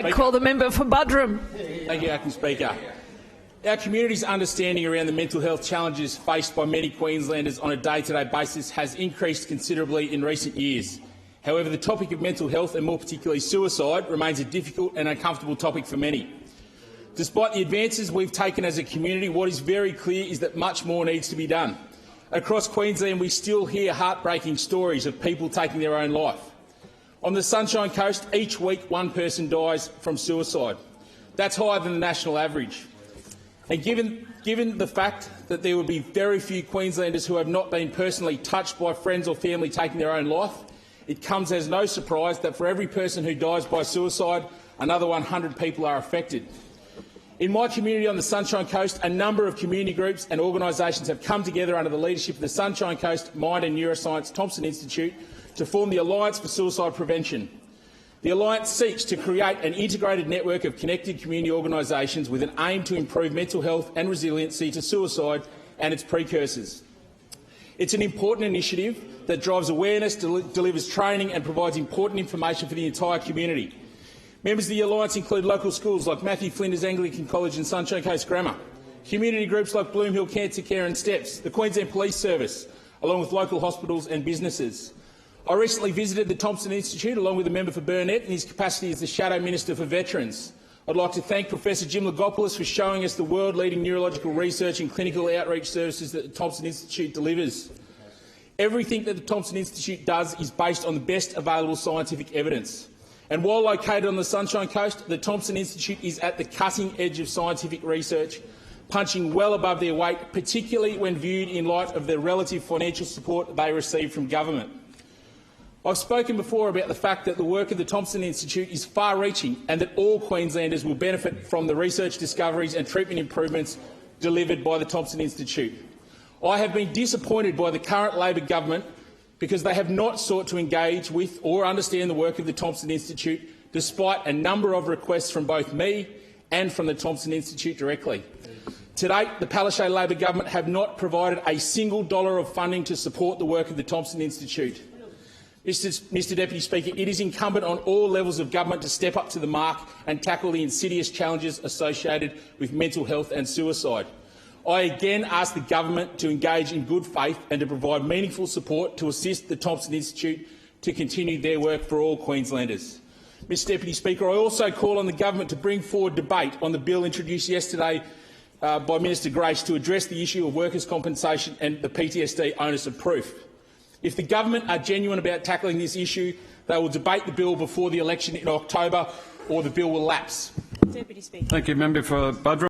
I call the member for Buderim. Thank you, Acting Speaker. Our community's understanding around the mental health challenges faced by many Queenslanders on a day-to-day basis has increased considerably in recent years. However, the topic of mental health, and more particularly suicide, remains a difficult and uncomfortable topic for many. Despite the advances we've taken as a community, what is very clear is that much more needs to be done. Across Queensland, we still hear heartbreaking stories of people taking their own life. On the Sunshine Coast, each week one person dies from suicide. That's higher than the national average. And given the fact that there would be very few Queenslanders who have not been personally touched by friends or family taking their own life, it comes as no surprise that for every person who dies by suicide, another 100 people are affected. In my community on the Sunshine Coast, a number of community groups and organisations have come together under the leadership of the Sunshine Coast Mind and Neuroscience Thompson Institute to form the Alliance for Suicide Prevention. The Alliance seeks to create an integrated network of connected community organisations with an aim to improve mental health and resiliency to suicide and its precursors. It's an important initiative that drives awareness, delivers training and provides important information for the entire community. Members of the Alliance include local schools like Matthew Flinders Anglican College and Sunshine Coast Grammar, community groups like Bloomhill Cancer Care and STEPS, the Queensland Police Service, along with local hospitals and businesses. I recently visited the Thompson Institute along with a member for Burnett in his capacity as the Shadow Minister for Veterans. I'd like to thank Professor Jim Lagopoulos for showing us the world-leading neurological research and clinical outreach services that the Thompson Institute delivers. Everything that the Thompson Institute does is based on the best available scientific evidence. And while located on the Sunshine Coast, the Thompson Institute is at the cutting edge of scientific research, punching well above their weight, particularly when viewed in light of the relative financial support they receive from government. I've spoken before about the fact that the work of the Thompson Institute is far-reaching and that all Queenslanders will benefit from the research discoveries and treatment improvements delivered by the Thompson Institute. I have been disappointed by the current Labor government because they have not sought to engage with or understand the work of the Thompson Institute, despite a number of requests from both me and from the Thompson Institute directly. To date, the Palaszczuk Labor government have not provided a single dollar of funding to support the work of the Thompson Institute. Mr Deputy Speaker, it is incumbent on all levels of government to step up to the mark and tackle the insidious challenges associated with mental health and suicide. I again ask the government to engage in good faith and to provide meaningful support to assist the Thompson Institute to continue their work for all Queenslanders. Mr Deputy Speaker, I also call on the government to bring forward debate on the bill introduced yesterday by Minister Grace to address the issue of workers' compensation and the PTSD onus of proof. If the government are genuine about tackling this issue, they will debate the bill before the election in October, or the bill will lapse. Deputy Speaker. Thank you, member for Buderim.